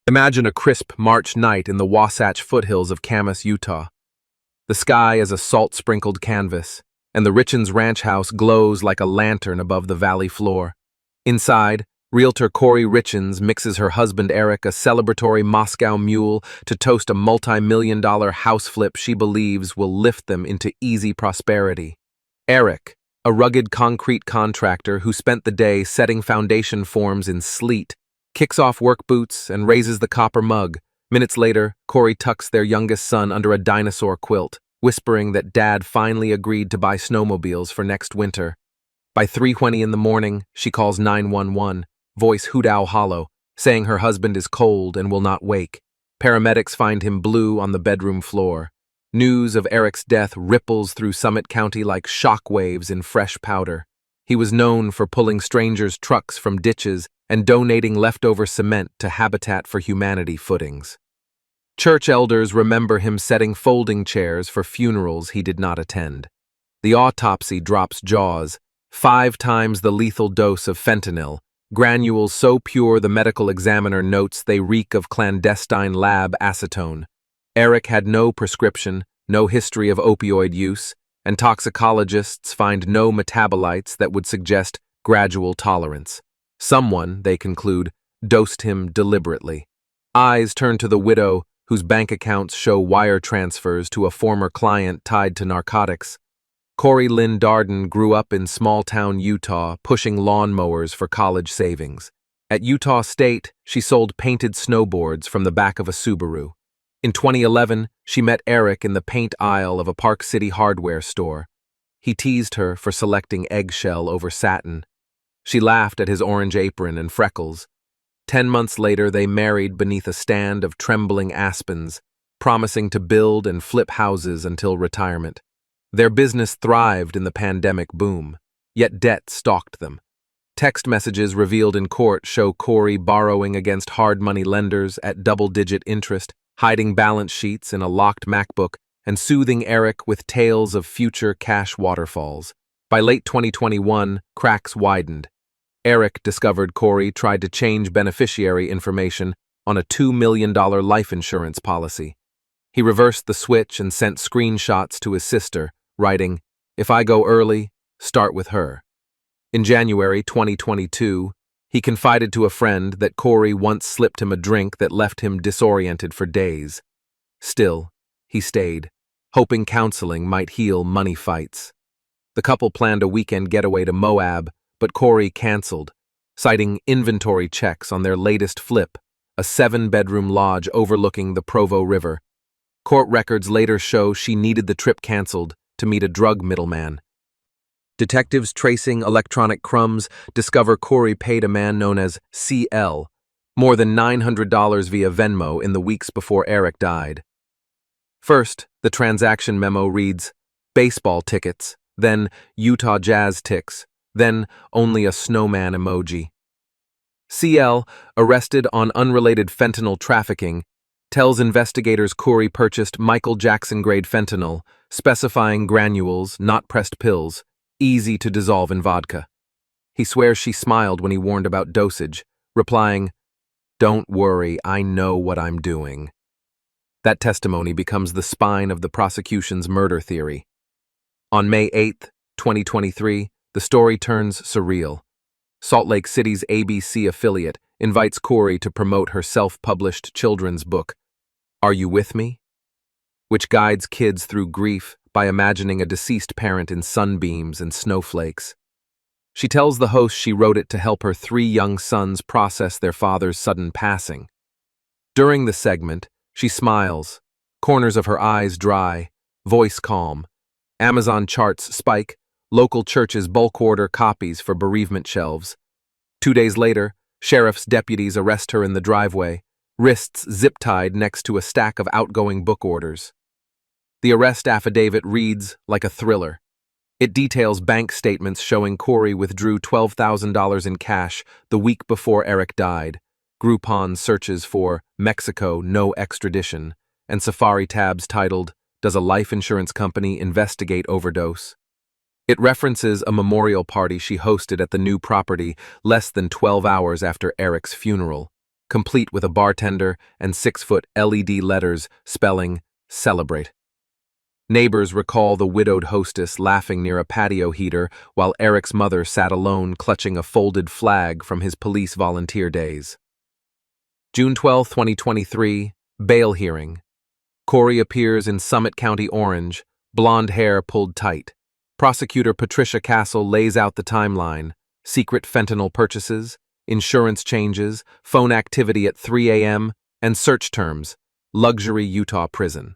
Imagine a crisp March night in the Wasatch foothills of Camas, Utah. The sky is a salt-sprinkled canvas, and the Richins ranch house glows like a lantern above the valley floor. Inside, realtor Corey Richins mixes her husband Eric a celebratory Moscow mule to toast a multi-million-dollar house flip she believes will lift them into easy prosperity. Eric, a rugged concrete contractor who spent the day setting foundation forms in sleet, kicks off work boots and raises the copper mug. Minutes later, Corey tucks their youngest son under a dinosaur quilt, whispering that Dad finally agreed to buy snowmobiles for next winter. By 3:20 in the morning, she calls 911, voice hoot-owl hollow, saying her husband is cold and will not wake. Paramedics find him blue on the bedroom floor. News of Eric's death ripples through Summit County like shockwaves in fresh powder. He was known for pulling strangers' trucks from ditches and donating leftover cement to Habitat for Humanity footings. Church elders remember him setting folding chairs for funerals he did not attend. The autopsy drops jaws, 5 times the lethal dose of fentanyl, granules so pure the medical examiner notes they reek of clandestine lab acetone. Eric had no prescription, no history of opioid use, and toxicologists find no metabolites that would suggest gradual tolerance. Someone, they conclude, dosed him deliberately. Eyes turn to the widow, whose bank accounts show wire transfers to a former client tied to narcotics. Corey Lynn Darden grew up in small-town Utah, pushing lawnmowers for college savings. At Utah State, she sold painted snowboards from the back of a Subaru. In 2011, she met Eric in the paint aisle of a Park City hardware store. He teased her for selecting eggshell over satin. She laughed at his orange apron and freckles. 10 months later, they married beneath a stand of trembling aspens, promising to build and flip houses until retirement. Their business thrived in the pandemic boom, yet debt stalked them. Text messages revealed in court show Corey borrowing against hard money lenders at double-digit interest, hiding balance sheets in a locked MacBook, and soothing Eric with tales of future cash waterfalls. By late 2021, cracks widened. Eric discovered Corey tried to change beneficiary information on a $2 million life insurance policy. He reversed the switch and sent screenshots to his sister, writing, "If I go early, start with her." In January 2022, he confided to a friend that Corey once slipped him a drink that left him disoriented for days. Still, he stayed, hoping counseling might heal money fights. The couple planned a weekend getaway to Moab, but Corey canceled, citing inventory checks on their latest flip, a 7-bedroom lodge overlooking the Provo River. Court records later show she needed the trip canceled to meet a drug middleman. Detectives tracing electronic crumbs discover Corey paid a man known as CL more than $900 via Venmo in the weeks before Eric died. First, the transaction memo reads, baseball tickets, then Utah Jazz ticks, then only a snowman emoji. CL, arrested on unrelated fentanyl trafficking, tells investigators Corey purchased Michael Jackson-grade fentanyl, specifying granules, not pressed pills, easy to dissolve in vodka. He swears she smiled when he warned about dosage, replying, "Don't worry, I know what I'm doing." That testimony becomes the spine of the prosecution's murder theory. On May 8, 2023, the story turns surreal. Salt Lake City's ABC affiliate invites Corey to promote her self-published children's book, Are You With Me?, which guides kids through grief by imagining a deceased parent in sunbeams and snowflakes. She tells the host she wrote it to help her 3 young sons process their father's sudden passing. During the segment, she smiles, corners of her eyes dry, voice calm. Amazon charts spike, local churches bulk order copies for bereavement shelves. 2 days later, sheriff's deputies arrest her in the driveway, wrists zip-tied next to a stack of outgoing book orders. The arrest affidavit reads like a thriller. It details bank statements showing Corey withdrew $12,000 in cash the week before Eric died, Groupon searches for Mexico no extradition, and Safari tabs titled, Does a Life Insurance Company Investigate Overdose? It references a memorial party she hosted at the new property less than 12 hours after Eric's funeral, complete with a bartender and 6-foot LED letters spelling "Celebrate." Neighbors recall the widowed hostess laughing near a patio heater while Eric's mother sat alone clutching a folded flag from his police volunteer days. June 12, 2023, bail hearing. Corey appears in Summit County, Orange, blonde hair pulled tight. Prosecutor Patricia Castle lays out the timeline: secret fentanyl purchases, insurance changes, phone activity at 3 a.m., and search terms: luxury Utah prison.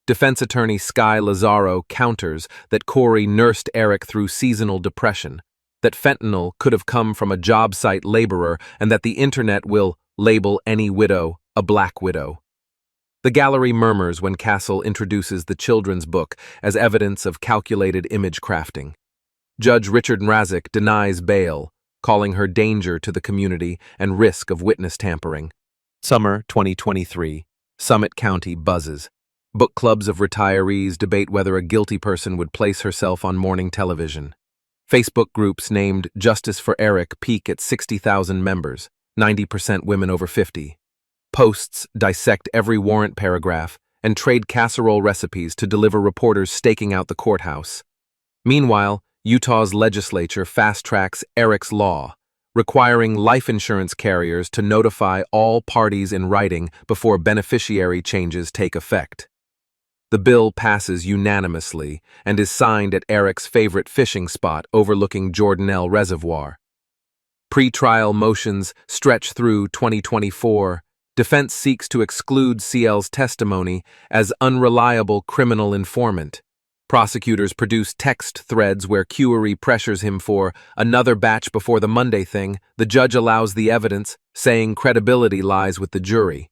Defense attorney Sky Lazaro counters that Corey nursed Eric through seasonal depression, that fentanyl could have come from a job site laborer, and that the internet will label any widow a black widow. The gallery murmurs when Castle introduces the children's book as evidence of calculated image crafting. Judge Richard Mrazek denies bail, calling her danger to the community and risk of witness tampering. Summer 2023. Summit County buzzes. Book clubs of retirees debate whether a guilty person would place herself on morning television. Facebook groups named Justice for Eric peak at 60,000 members, 90% women over 50. Posts dissect every warrant paragraph and trade casserole recipes to deliver reporters staking out the courthouse. Meanwhile, Utah's legislature fast-tracks Eric's law, requiring life insurance carriers to notify all parties in writing before beneficiary changes take effect. The bill passes unanimously and is signed at Eric's favorite fishing spot overlooking Jordanelle Reservoir. Pre-trial motions stretch through 2024. Defense seeks to exclude CL's testimony as unreliable criminal informant. Prosecutors produce text threads where Curie pressures him for another batch before the Monday thing. The judge allows the evidence, saying credibility lies with the jury.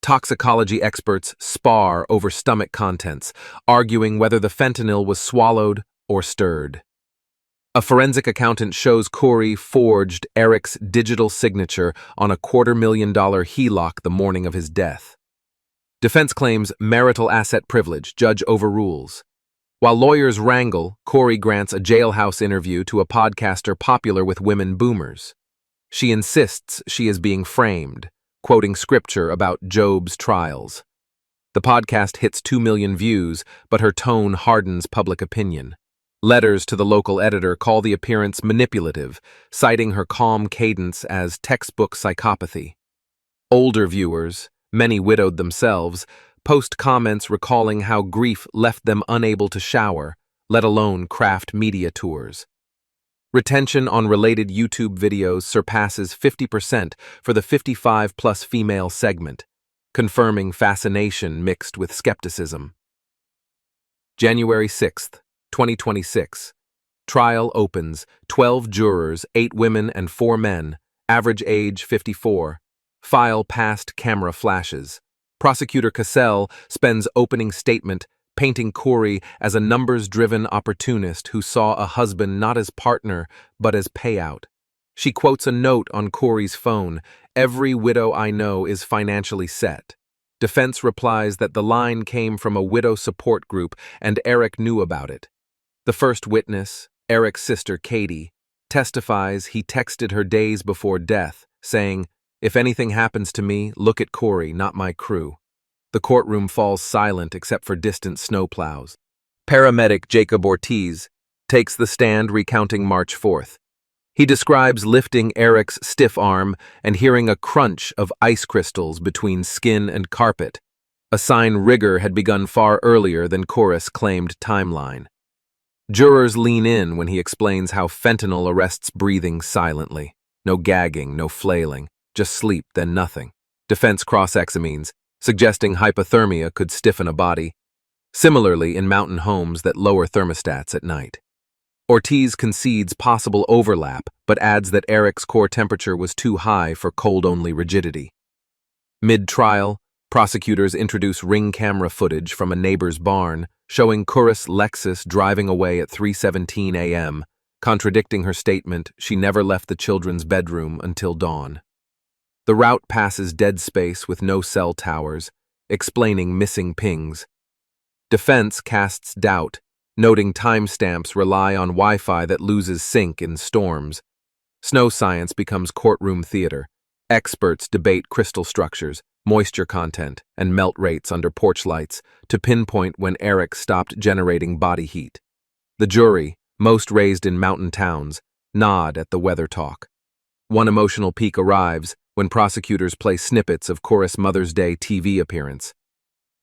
Toxicology experts spar over stomach contents, arguing whether the fentanyl was swallowed or stirred. A forensic accountant shows Corey forged Eric's digital signature on a $250,000 HELOC the morning of his death. Defense claims marital asset privilege, judge overrules. While lawyers wrangle, Corey grants a jailhouse interview to a podcaster popular with women boomers. She insists she is being framed, quoting scripture about Job's trials. The podcast hits 2 million views, but her tone hardens public opinion. Letters to the local editor call the appearance manipulative, citing her calm cadence as textbook psychopathy. Older viewers, many widowed themselves, post comments recalling how grief left them unable to shower, let alone craft media tours. Retention on related YouTube videos surpasses 50% for the 55-plus female segment, confirming fascination mixed with skepticism. January 6, 2026. Trial opens. 12 jurors, 8 women and 4 men, average age 54. File past camera flashes. Prosecutor Cassell spends opening statement painting Corey as a numbers-driven opportunist who saw a husband not as partner, but as payout. She quotes a note on Corey's phone: "Every widow I know is financially set." Defense replies that the line came from a widow support group and Eric knew about it. The first witness, Eric's sister Katie, testifies he texted her days before death, saying, "If anything happens to me, look at Corey, not my crew." The courtroom falls silent except for distant snowplows. Paramedic Jacob Ortiz takes the stand recounting March 4th. He describes lifting Eric's stiff arm and hearing a crunch of ice crystals between skin and carpet, a sign rigor had begun far earlier than Chorus claimed timeline. Jurors lean in when he explains how fentanyl arrests breathing silently. No gagging, no flailing, just sleep, then nothing. Defense cross-examines, suggesting hypothermia could stiffen a body. Similarly, in mountain homes that lower thermostats at night. Ortiz concedes possible overlap, but adds that Eric's core temperature was too high for cold-only rigidity. Mid-trial, prosecutors introduce ring camera footage from a neighbor's barn, showing Chorus Lexus driving away at 3:17 a.m., contradicting her statement she never left the children's bedroom until dawn. The route passes dead space with no cell towers, explaining missing pings. Defense casts doubt, noting timestamps rely on Wi-Fi that loses sync in storms. Snow science becomes courtroom theater. Experts debate crystal structures, moisture content, and melt rates under porch lights to pinpoint when Eric stopped generating body heat. The jury, most raised in mountain towns, nod at the weather talk. One emotional peak arrives when prosecutors play snippets of Chorus' Mother's Day TV appearance.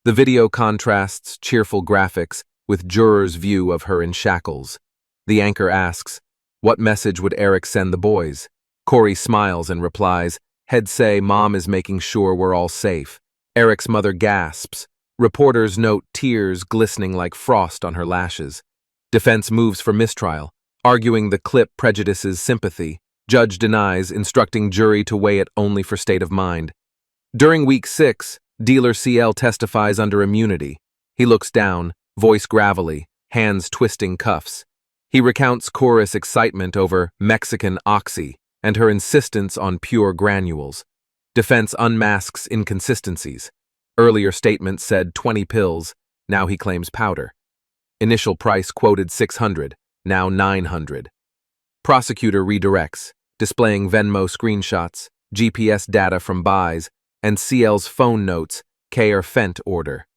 The video contrasts cheerful graphics with jurors' view of her in shackles. The anchor asks, "What message would Eric send the boys?" Corey smiles and replies, "Head say Mom is making sure we're all safe." Eric's mother gasps. Reporters note tears glistening like frost on her lashes. Defense moves for mistrial, arguing the clip prejudices sympathy. Judge denies, instructing jury to weigh it only for state of mind. During week 6, dealer CL testifies under immunity. He looks down, voice gravelly, hands twisting cuffs. He recounts Chorus' excitement over Mexican oxy and her insistence on pure granules. Defense unmasks inconsistencies. Earlier statements said 20 pills, now he claims powder. Initial price quoted 600, now 900. Prosecutor redirects, displaying Venmo screenshots, GPS data from buys, and CL's phone notes, K or Fent order.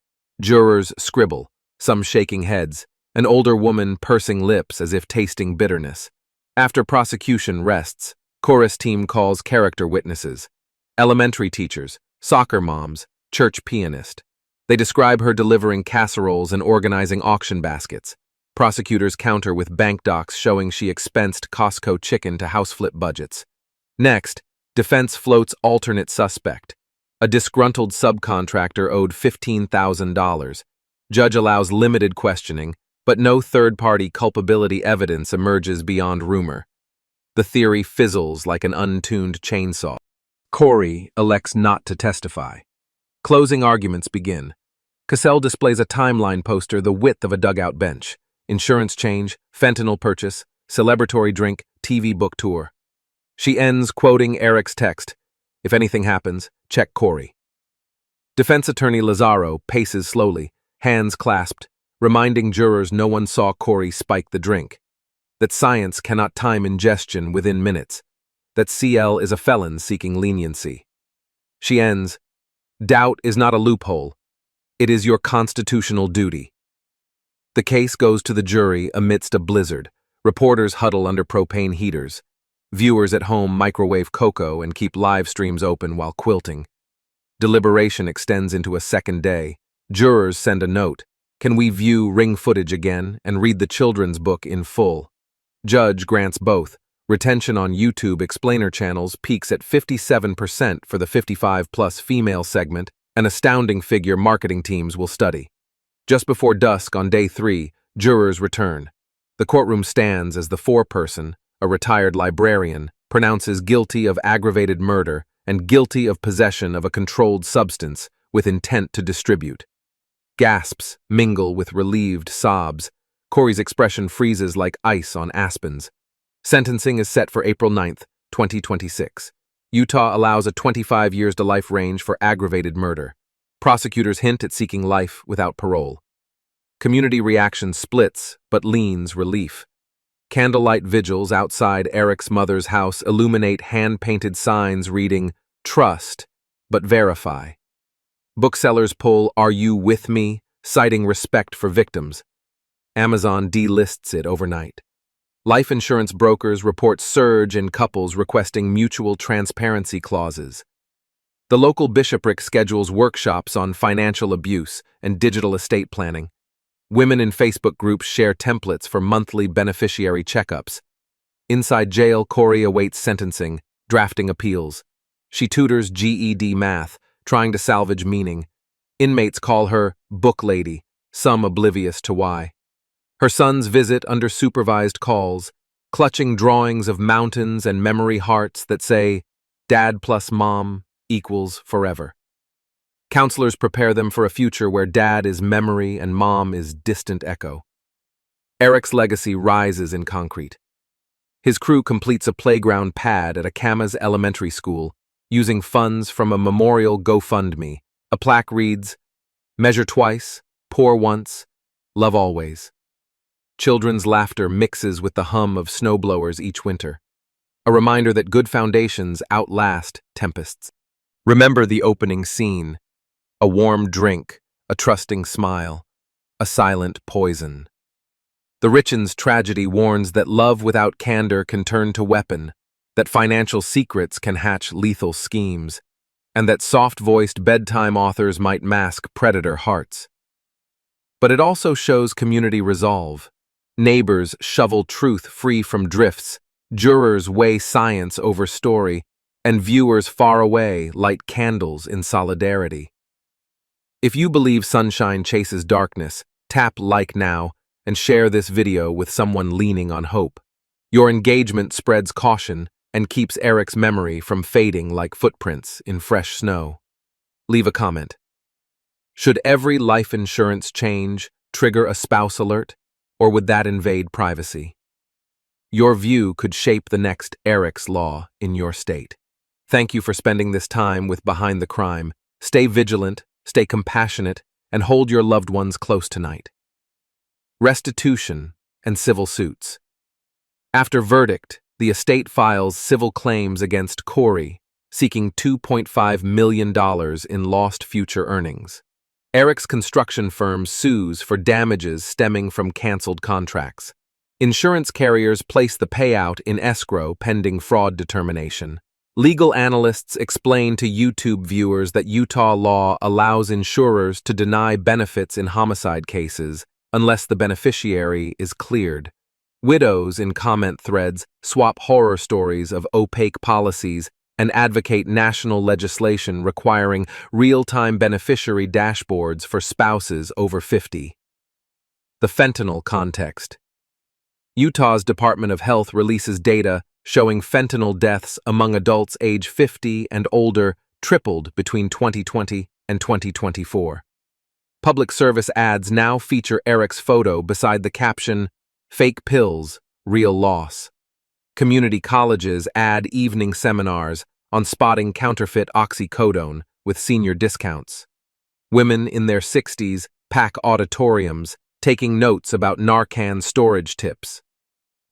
Jurors scribble, some shaking heads, an older woman pursing lips as if tasting bitterness. After prosecution rests, Chorus team calls character witnesses, elementary teachers, soccer moms, church pianist. They describe her delivering casseroles and organizing auction baskets. Prosecutors counter with bank docs showing she expensed Costco chicken to house flip budgets. Next, defense floats alternate suspect. A disgruntled subcontractor owed $15,000. Judge allows limited questioning, but no third-party culpability evidence emerges beyond rumor. The theory fizzles like an untuned chainsaw. Corey elects not to testify. Closing arguments begin. Cassell displays a timeline poster the width of a dugout bench. Insurance change, fentanyl purchase, celebratory drink, TV book tour. She ends quoting Eric's text, "If anything happens, check Corey." Defense attorney Lazaro paces slowly, hands clasped, reminding jurors no one saw Corey spike the drink, that science cannot time ingestion within minutes, that CL is a felon seeking leniency. She ends, "Doubt is not a loophole. It is your constitutional duty." The case goes to the jury amidst a blizzard. Reporters huddle under propane heaters. Viewers at home microwave cocoa and keep live streams open while quilting. Deliberation extends into a second day. Jurors send a note. Can we view ring footage again and read the children's book in full? Judge grants both. Retention on YouTube explainer channels peaks at 57% for the 55-plus female segment, an astounding figure marketing teams will study. Just before dusk on day 3, jurors return. The courtroom stands as the foreperson, a retired librarian, pronounces guilty of aggravated murder and guilty of possession of a controlled substance with intent to distribute. Gasps mingle with relieved sobs. Corey's expression freezes like ice on aspens. Sentencing is set for April 9th, 2026. Utah allows a 25 years to life range for aggravated murder. Prosecutors hint at seeking life without parole. Community reaction splits, but leans relief. Candlelight vigils outside Eric's mother's house illuminate hand-painted signs reading, "Trust, but verify." Booksellers pull "Are You With Me?" citing respect for victims. Amazon delists it overnight. Life insurance brokers report surge in couples requesting mutual transparency clauses. The local bishopric schedules workshops on financial abuse and digital estate planning. Women in Facebook groups share templates for monthly beneficiary checkups. Inside jail, Corey awaits sentencing, drafting appeals. She tutors GED math, trying to salvage meaning. Inmates call her book lady, some oblivious to why. Her sons visit under supervised calls, clutching drawings of mountains and memory hearts that say, "Dad plus mom equals forever." Counselors prepare them for a future where dad is memory and mom is distant echo. Eric's legacy rises in concrete. His crew completes a playground pad at a Camas elementary school, using funds from a memorial GoFundMe. A plaque reads, "Measure twice, pour once, love always." Children's laughter mixes with the hum of snowblowers each winter. a reminder that good foundations outlast tempests. Remember the opening scene: a warm drink, a trusting smile, a silent poison. The Richins tragedy warns that love without candor can turn to weapon, that financial secrets can hatch lethal schemes, and that soft-voiced bedtime authors might mask predator hearts. But it also shows community resolve. Neighbors shovel truth free from drifts, jurors weigh science over story, and viewers far away light candles in solidarity. If you believe sunshine chases darkness, tap like now and share this video with someone leaning on hope. Your engagement spreads caution and keeps Eric's memory from fading like footprints in fresh snow. Leave a comment. Should every life insurance change trigger a spouse alert, or would that invade privacy? Your view could shape the next Eric's Law in your state. Thank you for spending this time with Behind the Crime. Stay vigilant, stay compassionate, and hold your loved ones close tonight. Restitution and civil suits. After verdict, the estate files civil claims against Corey, seeking $2.5 million in lost future earnings. Eric's construction firm sues for damages stemming from canceled contracts. Insurance carriers place the payout in escrow pending fraud determination. Legal analysts explain to YouTube viewers that Utah law allows insurers to deny benefits in homicide cases unless the beneficiary is cleared. Widows in comment threads swap horror stories of opaque policies and advocate national legislation requiring real-time beneficiary dashboards for spouses over 50. The fentanyl context. Utah's Department of Health releases data showing fentanyl deaths among adults age 50 and older tripled between 2020 and 2024. Public service ads now feature Eric's photo beside the caption, "Fake pills, real loss." Community colleges add evening seminars on spotting counterfeit oxycodone with senior discounts. Women in their 60s pack auditoriums, taking notes about Narcan storage tips.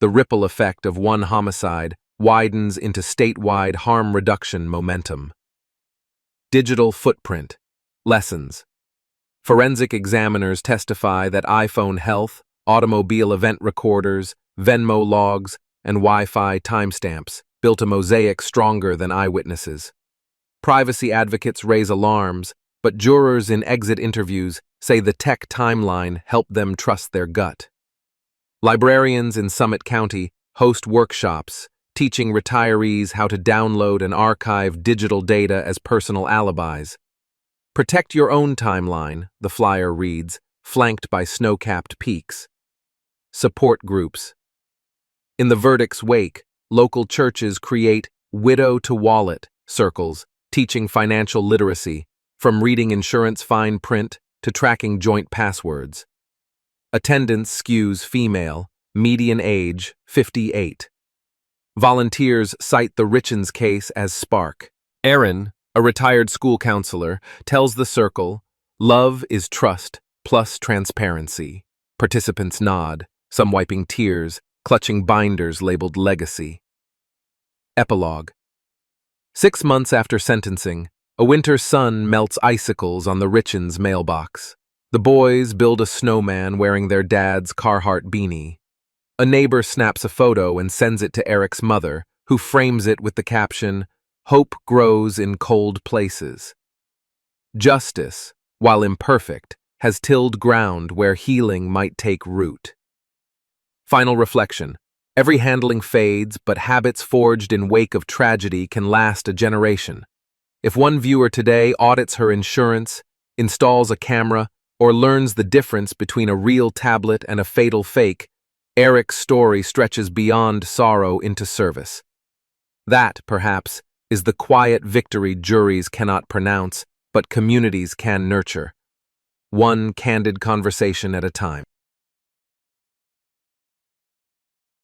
The ripple effect of one homicide widens into statewide harm reduction momentum. Digital footprint. Lessons. Forensic examiners testify that iPhone health, automobile event recorders, Venmo logs, and Wi-Fi timestamps built a mosaic stronger than eyewitnesses. Privacy advocates raise alarms, but jurors in exit interviews say the tech timeline helped them trust their gut. Librarians in Summit County host workshops teaching retirees how to download and archive digital data as personal alibis. Protect your own timeline, the flyer reads, flanked by snow-capped peaks. Support groups. In the verdict's wake, local churches create widow-to-wallet circles, teaching financial literacy, from reading insurance fine print to tracking joint passwords. Attendance skews female, median age 58. Volunteers cite the Richins case as spark. Aaron, a retired school counselor, tells the circle, "Love is trust plus transparency." Participants nod, some wiping tears, clutching binders labeled legacy. Epilogue. 6 months after sentencing, a winter sun melts icicles on the Richins mailbox. The boys build a snowman wearing their dad's Carhartt beanie. A neighbor snaps a photo and sends it to Eric's mother, who frames it with the caption, "Hope grows in cold places." Justice, while imperfect, has tilled ground where healing might take root. Final reflection. Every handling fades, but habits forged in wake of tragedy can last a generation. If one viewer today audits her insurance, installs a camera, or learns the difference between a real tablet and a fatal fake, Eric's story stretches beyond sorrow into service. That, perhaps, is the quiet victory juries cannot pronounce, but communities can nurture. One candid conversation at a time.